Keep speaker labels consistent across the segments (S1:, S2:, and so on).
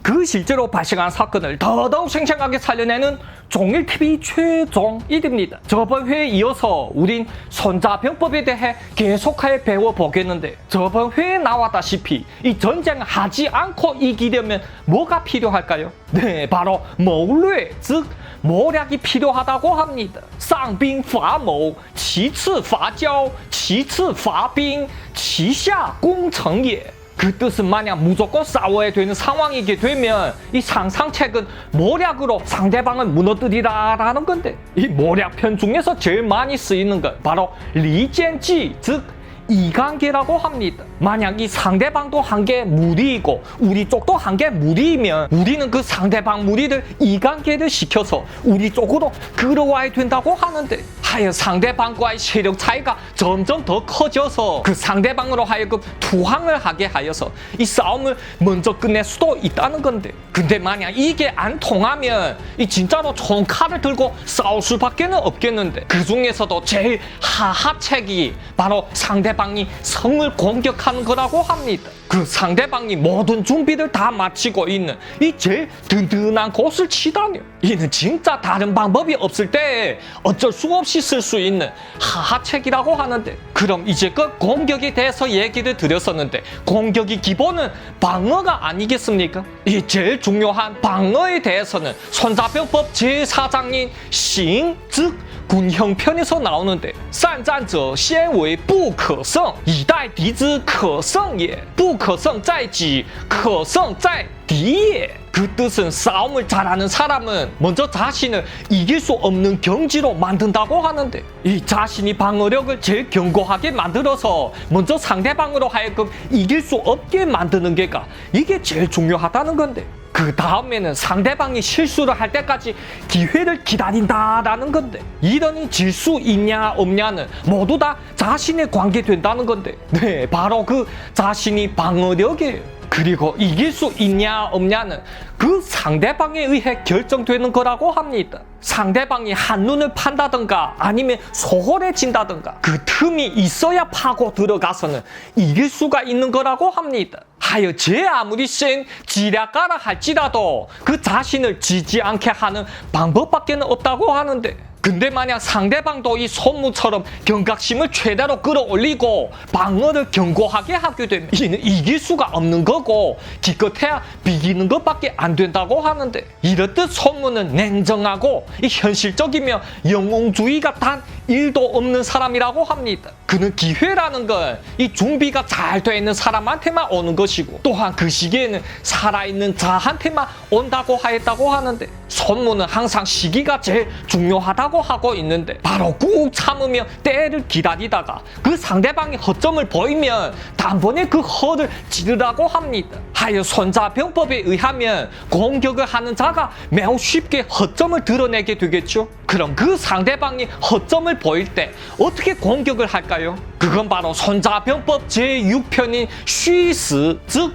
S1: 그 실제로 발생한 사건을 더더욱 생생하게 살려내는 종일TV 최종일입니다. 저번 회에 이어서 우린 손자병법에 대해 계속하여 배워보겠는데, 저번 회에 나왔다시피 이 전쟁을 하지 않고 이기려면 뭐가 필요할까요? 네, 바로谋略, 즉 모략이 필요하다고 합니다. 上兵伐谋, 其次伐交, 其次伐兵, 其下攻城也. 그 뜻은 만약 무조건 싸워야 되는 상황이게 되면 이 상상책은 모략으로 상대방을 무너뜨리라라는 건데, 이 모략편 중에서 제일 많이 쓰이는 건 바로 리젠지, 즉 이관계라고 합니다. 만약 이 상대방도 한 개 무리이고 우리 쪽도 한 개 무리이면 우리는 그 상대방 무리를 이관계를 시켜서 우리 쪽으로 끌어와야 된다고 하는데, 하여 상대방과의 세력 차이가 점점 더 커져서 그 상대방으로 하여금 투항을 하게 하여서 이 싸움을 먼저 끝낼 수도 있다는 건데, 근데 만약 이게 안 통하면 이 진짜로 총칼을 들고 싸울 수밖에 없겠는데, 그 중에서도 제일 하하책이 바로 상대방이 성을 공격하는 거라고 합니다. 그 상대방이 모든 준비를 다 마치고 있는 이 제일 든든한 곳을 치다니, 이는 진짜 다른 방법이 없을 때 어쩔 수 없이 쓸 수 있는 하하책이라고 하는데, 그럼 이제껏 공격에 대해서 얘기를 드렸었는데, 공격이 기본은 방어가 아니겠습니까? 이 제일 중요한 방어에 대해서는 손자병법 제4장인 싱, 즉 군형편에서 나오는데, 善战者先为不可胜，以待敌之可胜也。不可胜在己，可胜在敌也。 그 뜻은 싸움을 잘하는 사람은 먼저 자신을 이길 수 없는 경지로 만든다고 하는데, 이 자신이 방어력을 제일 견고하게 만들어서 먼저 상대방으로 하여금 이길 수 없게 만드는 게가 이게 제일 중요하다는 건데, 그 다음에는 상대방이 실수를 할 때까지 기회를 기다린다라는 건데, 이러니 질 수 있냐 없냐는 모두 다 자신에 관계된다는 건데, 네, 바로 그 자신이 방어력이에요. 그리고 이길 수 있냐 없냐는 그 상대방에 의해 결정되는 거라고 합니다. 상대방이 한눈을 판다든가 아니면 소홀해진다든가 그 틈이 있어야 파고 들어가서는 이길 수가 있는 거라고 합니다. 하여 제 아무리 센 지략가라 할지라도 그 자신을 지지 않게 하는 방법밖에 없다고 하는데, 근데 만약 상대방도 이 손무처럼 경각심을 최대로 끌어올리고 방어를 견고하게 하게 되면 이는 이길 수가 없는 거고 기껏해야 비기는 것밖에 안 된다고 하는데, 이렇듯 손무는 냉정하고 이 현실적이며 영웅주의가 단 1도 없는 사람이라고 합니다. 그는 기회라는 건 이 준비가 잘 돼 있는 사람한테만 오는 것이고, 또한 그 시기에는 살아있는 자한테만 온다고 하였다고 하는데, 손무는 항상 시기가 제일 중요하다고 하고 있는데, 바로 꾹 참으며 때를 기다리다가 그 상대방이 허점을 보이면 단번에 그 허를 찌르라고 합니다. 하여 손자병법에 의하면 공격을 하는 자가 매우 쉽게 허점을 드러내게 되겠죠. 그럼 그 상대방이 허점을 보일 때 어떻게 공격을 할까요? 그건 바로 손자병법 제6편인 쉬스, 즉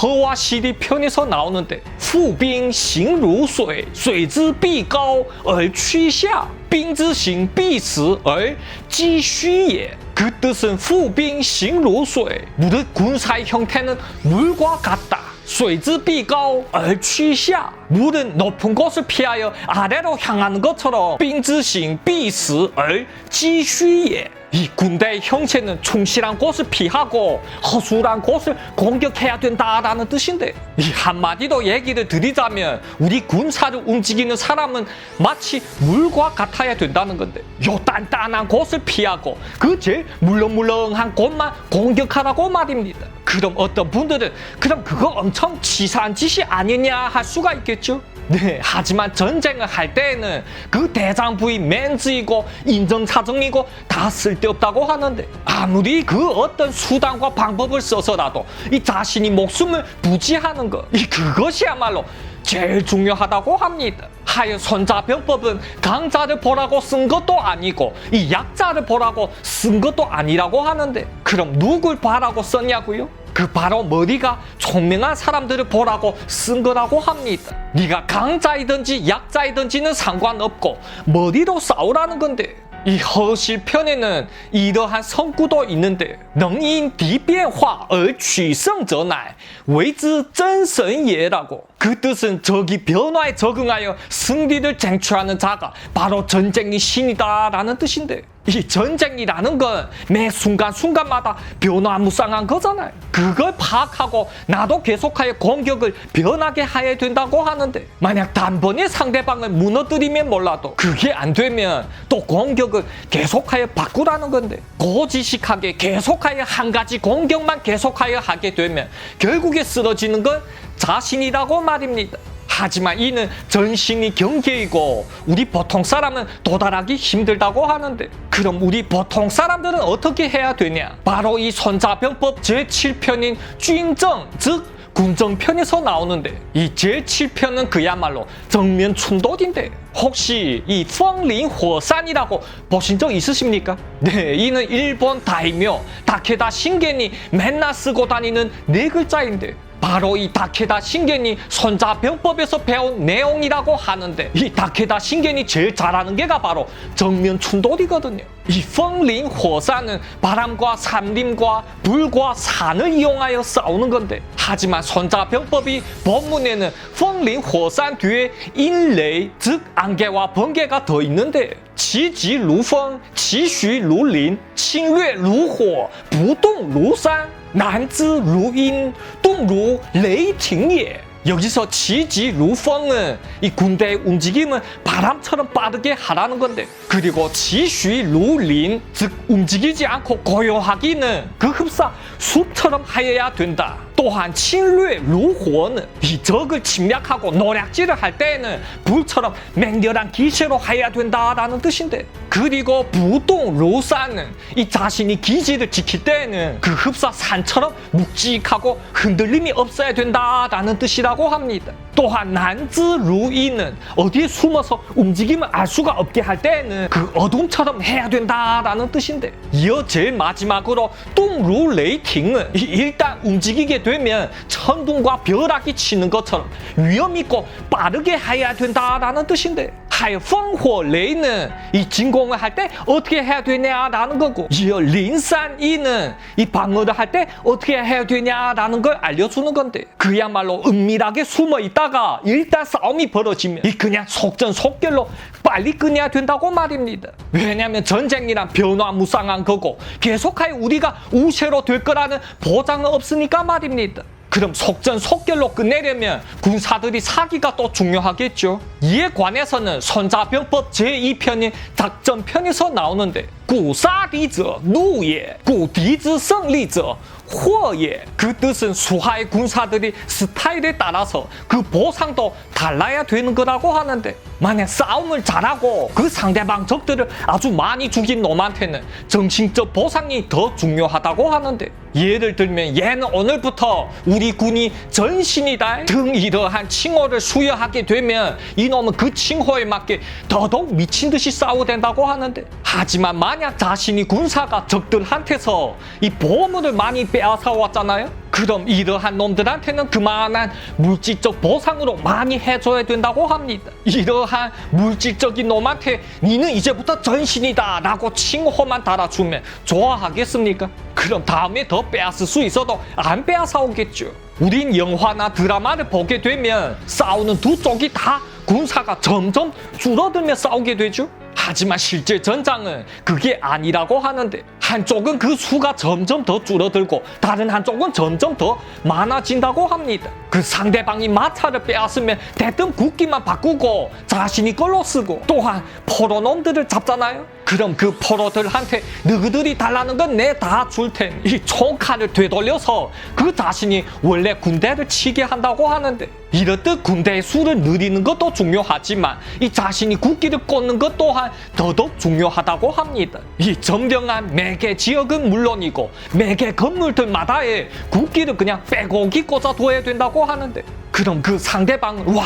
S1: 허와 시리 편에서 나오는데, 富兵行如水，水之必高而趋下，兵之行必实而击虚也。 그 뜻은 富兵行如水, 무릇 군사의 형태는 물과 같다. 水之必高而趋下, 물은 높은 곳을 피하여 아래로 향하는 것처럼 兵之行必实而击虚也. 이 군대의 형체는 충실한 곳을 피하고 허술한 곳을 공격해야 된다라는 뜻인데, 이 한마디로 얘기를 드리자면 우리 군사를 움직이는 사람은 마치 물과 같아야 된다는 건데, 요 단단한 곳을 피하고 그 제일 물렁물렁한 곳만 공격하라고 말입니다. 그럼 어떤 분들은 그럼 그거 엄청 치사한 짓이 아니냐 할 수가 있겠죠? 네, 하지만 전쟁을 할 때에는 그 대장부의 멘즈이고 인정사정이고 다 쓸데없다고 하는데, 아무리 그 어떤 수단과 방법을 써서라도 이 자신이 목숨을 부지하는 것, 그것이야말로 제일 중요하다고 합니다. 하여 손자병법은 강자를 보라고 쓴 것도 아니고 이 약자를 보라고 쓴 것도 아니라고 하는데, 그럼 누굴 봐라고 썼냐고요? 그 바로 머리가 총명한 사람들을 보라고 쓴 거라고 합니다. 네가 강자이든지 약자이든지는 상관없고 머리로 싸우라는 건데, 이 허실편에는 이러한 성구도 있는데 能因敌变化而取胜者乃为之真神也라고. 그 뜻은 적이 변화에 적응하여 승리를 쟁취하는 자가 바로 전쟁의 신이다 라는 뜻인데, 이 전쟁이라는 건 매 순간순간마다 변화무쌍한 거잖아요. 그걸 파악하고 나도 계속하여 공격을 변하게 해야 된다고 하는데, 만약 단번에 상대방을 무너뜨리면 몰라도 그게 안 되면 또 공격을 계속하여 바꾸라는 건데, 고지식하게 계속하여 한 가지 공격만 계속하여 하게 되면 결국에 쓰러지는 건 자신이라고 말입니다. 하지만 이는 전신이 경계이고 우리 보통 사람은 도달하기 힘들다고 하는데, 그럼 우리 보통 사람들은 어떻게 해야 되냐? 바로 이 손자병법 제7편인 쥔정, 즉 군정편에서 나오는데, 이 제7편은 그야말로 정면 충돌인데, 혹시 이 펑린火山이라고 보신 적 있으십니까? 네, 이는 일본 다이묘 다케다 신겐이 맨날 쓰고 다니는 네 글자인데, 바로 이 다케다 신겐이 손자병법에서 배운 내용이라고 하는데, 이 다케다 신겐이 제일 잘하는 게가 바로 정면 충돌이거든요. 이 펑린火山은 바람과 산림과 불과 산을 이용하여 싸우는 건데, 하지만 손자병법이 본문에는 펑린 火山 뒤에 인레이, 즉 안개와 번개가 더 있는데, 其疾如风，其徐如林，侵略如火，不动如山，难知如阴，动如雷霆也。 여기서 지지루펑은 이 군대의 움직임은 바람처럼 빠르게 하라는 건데, 그리고 지쉬루린, 즉 움직이지 않고 고요하기는 그 흡사 숲처럼 하여야 된다. 또한侵略如火는 이 적을 침략하고 노략질을 할 때에는 불처럼 맹렬한 기세로 하여야 된다라는 뜻인데, 그리고 부동루산은 이 자신이 기지를 지킬 때에는 그 흡사 산처럼 묵직하고 흔들림이 없어야 된다라는 뜻이라고 합니다. 또한 난즈루이는 어디에 숨어서 움직임을 알 수가 없게 할 때에는 그 어둠처럼 해야 된다라는 뜻인데, 이어 제일 마지막으로 뚱루레이팅은 일단 움직이게 되면 천둥과 벼락이 치는 것처럼 위험있고 빠르게 해야 된다라는 뜻인데, 하여 펑호레이는 이 진공을 할 때 어떻게 해야 되냐라는 거고, 이어 린산이는 이 방어를 할 때 어떻게 해야 되냐라는 걸 알려주는 건데, 그야말로 은밀하게 숨어 있다가 일단 싸움이 벌어지면 이 그냥 속전속결로 빨리 끝내야 된다고 말입니다. 왜냐면 전쟁이란 변화무쌍한 거고 계속하여 우리가 우세로 될 거라는 보장은 없으니까 말입니다. 그럼 속전속결로 끝내려면 군사들이 사기가 또 중요하겠죠. 이에 관해서는 손자병법 제2편인 작전편에서 나오는데, 古杀敌者怒也，古敌之胜利者祸也。 그 뜻은 수하의 군사들이 스타일에 따라서 그 보상도 달라야 되는 거라고 하는데, 만약 싸움을 잘하고 그 상대방 적들을 아주 많이 죽인 놈한테는 정신적 보상이 더 중요하다고 하는데, 예를 들면 얘는 오늘부터 우리 군이 전신이다 등 이러한 칭호를 수여하게 되면 이놈은 그 칭호에 맞게 더더욱 미친 듯이 싸워야 된다고 하는데, 하지만 만약 자신이 군사가 적들한테서 이 보물을 많이 빼앗아 왔잖아요. 그럼 이러한 놈들한테는 그만한 물질적 보상으로 많이 해줘야 된다고 합니다. 이러한 물질적인 놈한테 니는 이제부터 전신이다 라고 칭호만 달아주면 좋아하겠습니까? 그럼 다음에 더 빼앗을 수 있어도 안 빼앗아 오겠죠. 우린 영화나 드라마를 보게 되면 싸우는 두 쪽이 다 군사가 점점 줄어들며 싸우게 되죠. 하지만 실제 전장은 그게 아니라고 하는데, 한쪽은 그 수가 점점 더 줄어들고 다른 한쪽은 점점 더 많아진다고 합니다. 그 상대방이 마차를 빼앗으면 대뜸 국기만 바꾸고 자신이 걸로 쓰고, 또한 포로놈들을 잡잖아요. 그럼 그 포로들한테 너희들이 달라는 건 내 다 줄 테니 이 총칼을 되돌려서 그 자신이 원래 군대를 치게 한다고 하는데, 이렇듯 군대의 수를 늘리는 것도 중요하지만 이 자신이 국기를 꽂는 것 또한 더더욱 중요하다고 합니다. 이 점령한 매개 지역은 물론이고 매개 건물들마다에 국기를 그냥 빼곡히 꽂아둬야 된다고 하는데, 그럼 그 상대방은 와,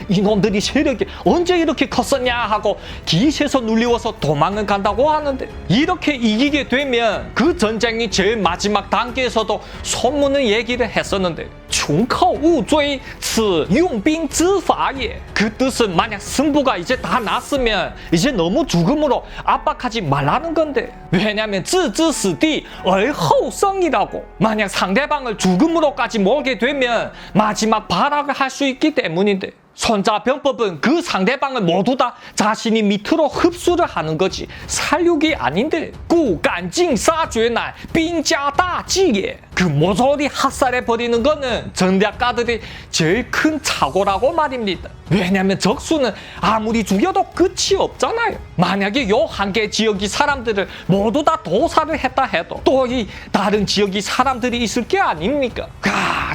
S1: 이놈들이 세력이 언제 이렇게 컸었냐 하고 기세서 눌리워서 도망을 간다고 하는데, 이렇게 이기게 되면 그 전쟁이 제일 마지막 단계에서도 소문을 얘기를 했었는데, 穷寇勿追, 此用兵之法也. 그 뜻은 만약 승부가 이제 다 났으면 이제 너무 죽음으로 압박하지 말라는 건데, 왜냐면 置之死地而后生이라고. 만약 상대방을 죽음으로까지 몰게 되면 마지막 발악을 할 수 있기 때문인데, 손자병법은 그 상대방을 모두 다 자신이 밑으로 흡수를 하는 거지 살육이 아닌데, 故赶尽杀绝乃兵家大忌也. 그 모조리 학살해버리는 거는 전략가들이 제일 큰 착오라고 말입니다. 왜냐면 적수는 아무리 죽여도 끝이 없잖아요. 만약에 요 한 개 지역이 사람들을 모두 다 도살을 했다 해도 또 이 다른 지역이 사람들이 있을 게 아닙니까?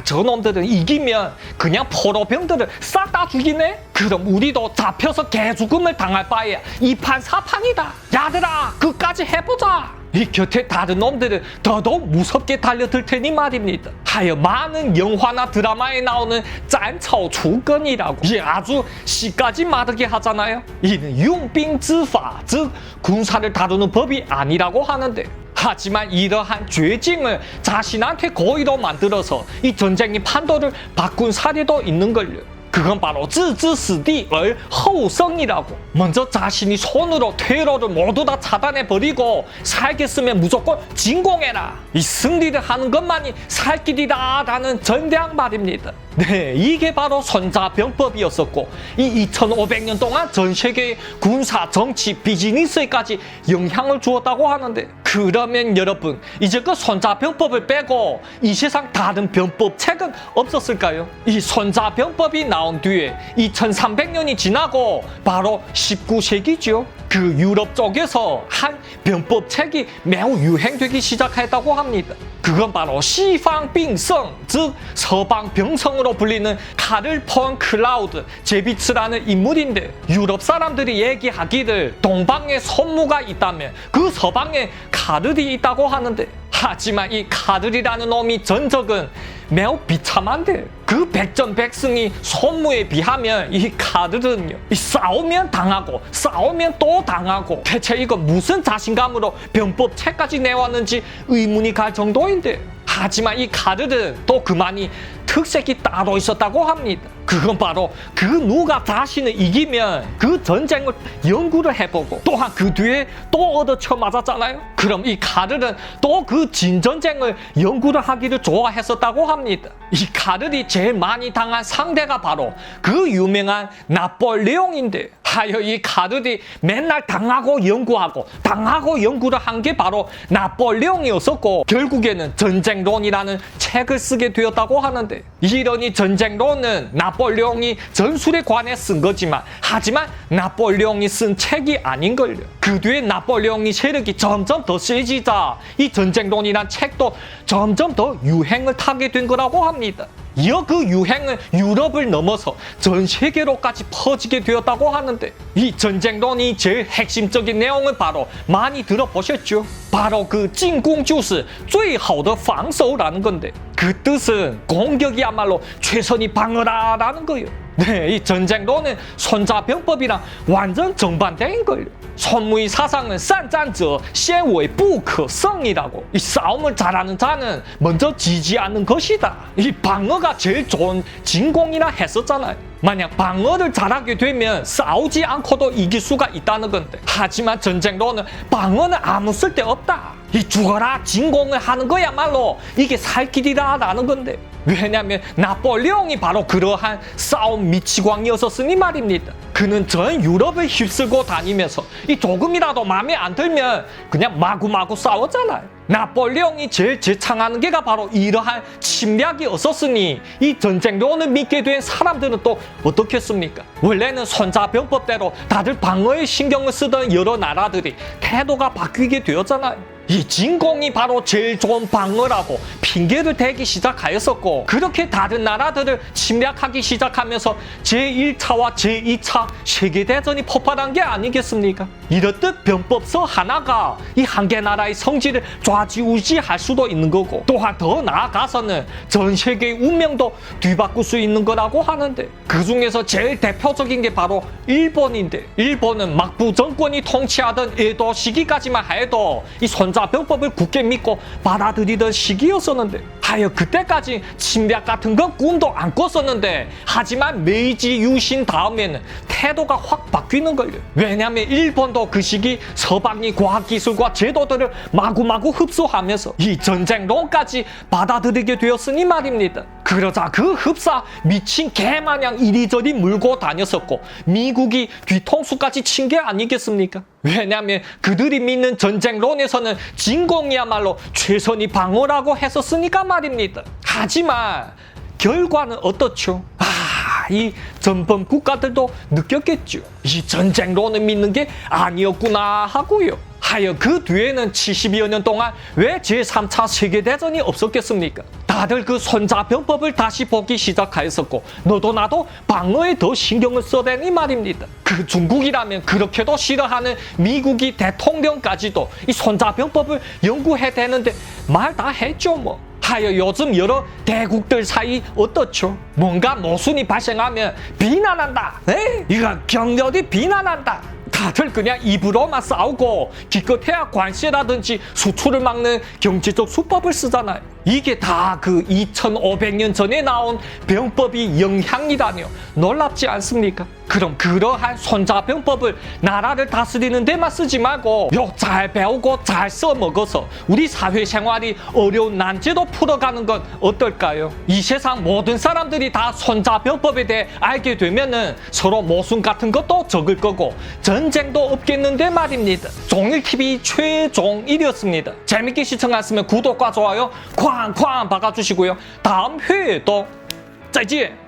S1: 저놈들은 이기면 그냥 포로병들을 싹 다 죽이네? 그럼 우리도 잡혀서 개죽음을 당할 바에야 이판사판이다. 야들아, 끝까지 해보자. 이 곁에 다른 놈들은 더더욱 무섭게 달려들 테니 말입니다. 하여 많은 영화나 드라마에 나오는 짠차오 추건이라고, 이 아주 씨까지 마르게 하잖아요. 이는 용兵之法, 즉 군사를 다루는 법이 아니라고 하는데, 하지만 이러한 죄징을 자신한테 고의로 만들어서 이 전쟁의 판도를 바꾼 사례도 있는걸요. 그건 바로 置之死地而后生이라고. 먼저 자신이 손으로 퇴로를 모두 다 차단해버리고 살겠으면 무조건 진공해라. 이 승리를 하는 것만이 살 길이다 라는 전략 말입니다. 네, 이게 바로 손자병법이었었고, 이 2500년 동안 전 세계의 군사, 정치, 비즈니스에까지 영향을 주었다고 하는데, 그러면 여러분, 이제 그 손자병법을 빼고 이 세상 다른 병법책은 없었을까요? 이 손자병법이 나온 뒤에 2300년이 지나고 바로 19세기죠. 그 유럽 쪽에서 한 병법책이 매우 유행되기 시작했다고 합니다. 그건 바로 시방빙성, 즉 서방병성으로 불리는 카를 폰 클라우드 제비츠라는 인물인데, 유럽 사람들이 얘기하기를 동방에 손무가 있다면 그 서방에 카를이 있다고 하는데, 하지만 이 카를이라는 놈이 전적은 매우 비참한데, 그 백전백승이 손무에 비하면 이 카를은요, 이 싸우면 당하고 싸우면 또 당하고, 대체 이거 무슨 자신감으로 병법책까지 내왔는지 의문이 갈 정도인데, 하지만 이 카를은 또 그만이 특색이 따로 있었다고 합니다. 그건 바로 그 누가 자신을 이기면 그 전쟁을 연구를 해보고, 또한 그 뒤에 또 얻어쳐 맞았잖아요. 그럼 이 카를은 또 그 진전쟁을 연구를 하기를 좋아했었다고 합니다. 이 카를이 제일 많이 당한 상대가 바로 그 유명한 나폴레옹인데, 하여 이 카를이 맨날 당하고 연구하고 당하고 연구를 한 게 바로 나폴레옹이었었고, 결국에는 전쟁론이라는 책을 쓰게 되었다고 하는데, 이러니 전쟁론은 나폴레옹이 전술에 관해 쓴 거지만, 하지만 나폴레옹이 쓴 책이 아닌걸요. 그 뒤에 나폴레옹이 세력이 점점 더 세지자 이 전쟁론이란 책도 점점 더 유행을 타게 된 거라고 합니다. 이어 그 유행은 유럽을 넘어서 전 세계로까지 퍼지게 되었다고 하는데, 이 전쟁론이 제일 핵심적인 내용을 바로 많이 들어보셨죠? 바로 그 진공주스 最好的防守라는 건데, 그 뜻은 공격이야말로 최선이 방어라라는 거예요. 네, 이 전쟁론은 손자병법이랑 완전 정반대인 걸요. 손무의 사상은 善战者先为不可胜이라고. 이 싸움을 잘하는 자는 먼저 지지 않는 것이다. 이 방어가 제일 좋은 진공이라 했었잖아요. 만약 방어를 잘하게 되면 싸우지 않고도 이길 수가 있다는 건데, 하지만 전쟁론은 방어는 아무 쓸데없다. 이 죽어라 진공을 하는 거야말로 이게 살 길이라라는 건데, 왜냐면 나폴레옹이 바로 그러한 싸움 미치광이었었으니 말입니다. 그는 전 유럽을 휩쓸고 다니면서 이 조금이라도 마음에 안 들면 그냥 마구마구 싸웠잖아요. 나폴레옹이 제일 제창하는 게가 바로 이러한 침략이었었으니, 이 전쟁론을 믿게 된 사람들은 또 어떻겠습니까? 원래는 손자병법대로 다들 방어에 신경을 쓰던 여러 나라들이 태도가 바뀌게 되었잖아요. 이 진공이 바로 제일 좋은 방어라고 핑계를 대기 시작하였었고, 그렇게 다른 나라들을 침략하기 시작하면서 제1차와 제2차 세계대전이 폭발한 게 아니겠습니까? 이렇듯 병법서 하나가 이 한 개 나라의 성질을 좌지우지할 수도 있는 거고, 또한 더 나아가서는 전 세계의 운명도 뒤바꿀 수 있는 거라고 하는데, 그 중에서 제일 대표적인 게 바로 일본인데, 일본은 막부 정권이 통치하던 에도 시기까지만 해도 이 손자병법을 굳게 믿고 받아들이던 시기였었는데, 하여 그때까지 침략 같은 건 꿈도 안 꿨었는데, 하지만 메이지 유신 다음에는 태도가 확 바뀌는 걸요. 왜냐면 일본도 그 시기 서방이 과학기술과 제도들을 마구마구 흡수하면서 이 전쟁론까지 받아들이게 되었으니 말입니다. 그러자 그 흡사 미친 개마냥 이리저리 물고 다녔었고, 미국이 뒤통수까지 친 게 아니겠습니까? 왜냐면 그들이 믿는 전쟁론에서는 진공이야말로 최선의 방어라고 했었으니까 말입니다. 하지만 결과는 어떻죠? 이 전범 국가들도 느꼈겠죠. 이 전쟁론을 믿는 게 아니었구나 하고요. 하여 그 뒤에는 70여 년 동안 왜 제3차 세계대전이 없었겠습니까? 다들 그 손자병법을 다시 보기 시작하였었고, 너도 나도 방어에 더 신경을 써대니 말입니다. 그 중국이라면 그렇게도 싫어하는 미국이 대통령까지도 이 손자병법을 연구해대는데 말 다 했죠 뭐. 하여 요즘 여러 대국들 사이 어떻죠? 뭔가 모순이 발생하면 비난한다. 이거 격렬히 비난한다. 다들 그냥 입으로만 싸우고 기껏해야 관세라든지 수출을 막는 경제적 수법을 쓰잖아요. 이게 다 그 2500년 전에 나온 병법이 영향이라뇨. 놀랍지 않습니까? 그럼 그러한 손자병법을 나라를 다스리는 데만 쓰지 말고 잘 배우고 잘 써먹어서 우리 사회생활이 어려운 난제도 풀어가는 건 어떨까요? 이 세상 모든 사람들이 다 손자병법에 대해 알게 되면은 서로 모순 같은 것도 적을 거고 전쟁도 없겠는데 말입니다. 종일TV 최종일이었습니다. 재밌게 시청하셨으면 구독과 좋아요 쾅쾅 박아주시고요. 다음 회에도 再见